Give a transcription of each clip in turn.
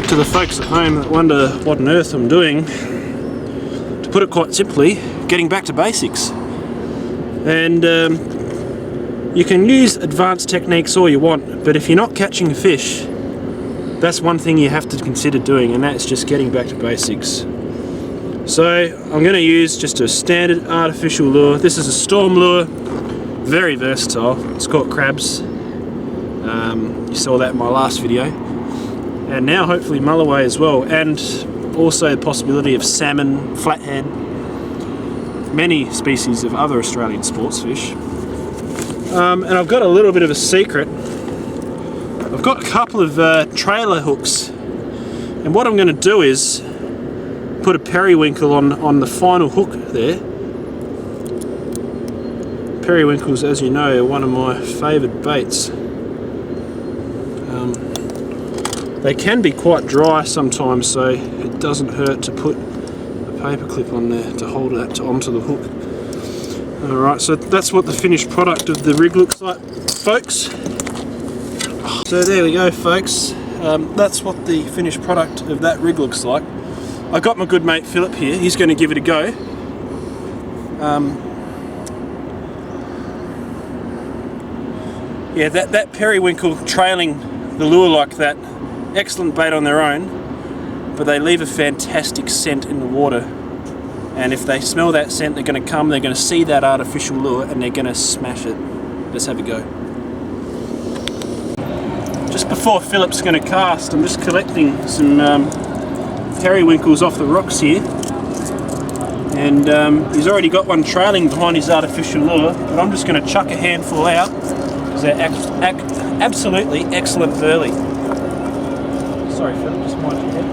To the folks at home that wonder what on earth I'm doing, to put it quite simply, getting back to basics. And you can use advanced techniques all you want, but if you're not catching a fish, that's one thing you have to consider doing, and that's just getting back to basics. So I'm going to use just a standard artificial lure. This is a storm lure, very versatile. It's caught crabs. You saw that in my last video. And now hopefully mulloway as well, and also the possibility of salmon, flathead, many species of other Australian sports fish. And I've got a little bit of a secret. I've got a couple of trailer hooks, and what I'm going to do is put a periwinkle on the final hook there. Periwinkles, as you know, are one of my favoured baits. They can be quite dry sometimes, so it doesn't hurt to put a paper clip on there to hold that onto the hook. Alright, so that's what the finished product of the rig looks like, folks. So there we go, folks. That's what the finished product of that rig looks like. I got my good mate Philip here. He's going to give it a go. Yeah, that periwinkle trailing the lure like that, excellent bait on their own, but they leave a fantastic scent in the water. And if they smell that scent, they're going to come, they're going to see that artificial lure, and they're going to smash it. Let's have a go. Just before Philip's going to cast, I'm just collecting some periwinkles off the rocks here. And he's already got one trailing behind his artificial lure, but I'm just going to chuck a handful out, because they're absolutely excellent burley. Sorry Philip, just mind your head.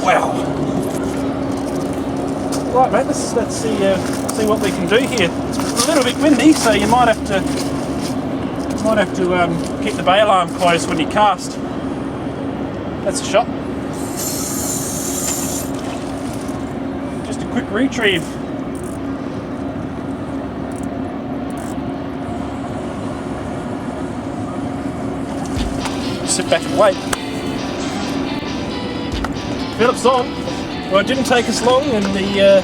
Wow. Right mate, let's see what we can do here. It's a little bit windy, so you might have to keep the bay alarm closed when you cast. That's a shot. Just a quick retrieve. Sit back and wait. Philip's on. Well, it didn't take us long, and the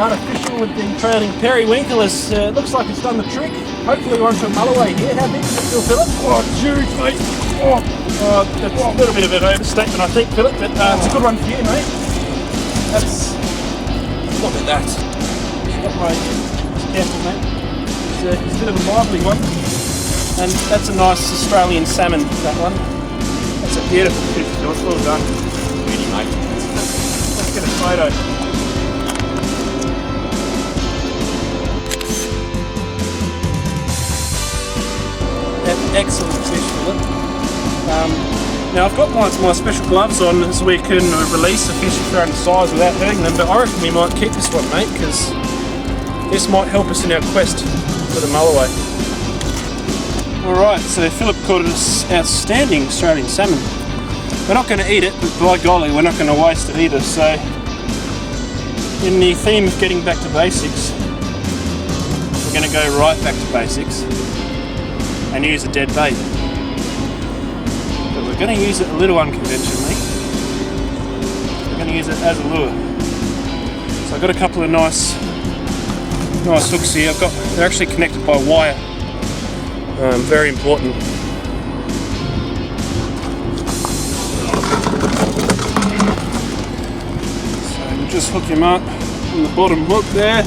artificial with the trailing periwinkle looks like it's done the trick. Hopefully onto a mulloway here. How big does it feel, Philip? Oh, huge, mate. That's a little bit of an overstatement, I think, Philip, but it's a good one for you, mate. Look at that. Got my, careful, mate. It's a bit of a lively one. And that's a nice Australian salmon, that one. That's a beautiful fish, Philip. Well done. Beauty, mate. Let's get a photo. Excellent fish, Philip. Now I've got my special gloves on so we can release the fish if they're undersized without hurting them, but I reckon we might keep this one, mate, because this might help us in our quest for the mulloway. Alright, so Philip caught us outstanding Australian salmon. We're not going to eat it, but by golly, we're not going to waste it either. So, in the theme of getting back to basics, we're going to go right back to basics and use a dead bait. But we're going to use it a little unconventionally. We're going to use it as a lure. So I've got a couple of nice hooks here. They're actually connected by wire. Very important. So we'll just hook him up on the bottom hook there.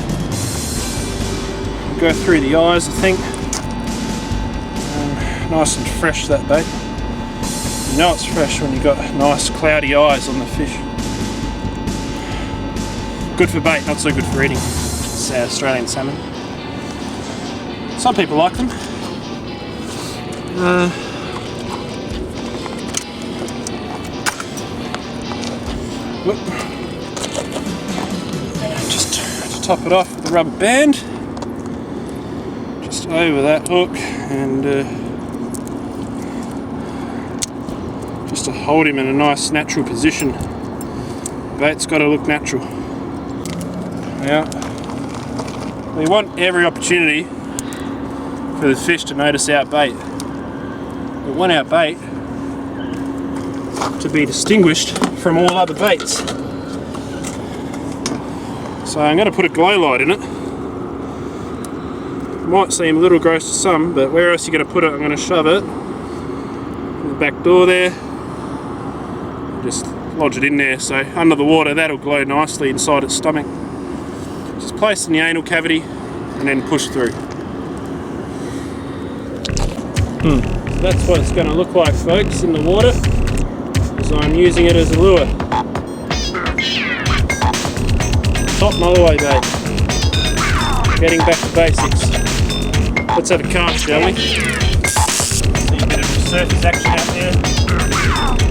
Go through the eyes, I think. Nice and fresh, that bait. You know it's fresh when you've got nice cloudy eyes on the fish. Good for bait, not so good for eating. It's Australian salmon. Some people like them. Just to top it off with the rubber band, just over that hook, and just to hold him in a nice natural position. The bait's got to look natural. Now, we want every opportunity for the fish to notice our bait. We want our bait to be distinguished from all other baits. So I'm going to put a glow light in it. Might seem a little gross to some, but where else are you going to put it? I'm going to shove it in the back door there. Just lodge it in there, so under the water that'll glow nicely inside its stomach. Just place it in the anal cavity and then push through. So that's what it's going to look like, folks, in the water, as I'm using it as a lure. Top Mulloway bait. Getting back to basics. Let's have a cast, shall we? See a bit of surface action out there.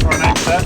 Try and aim for that.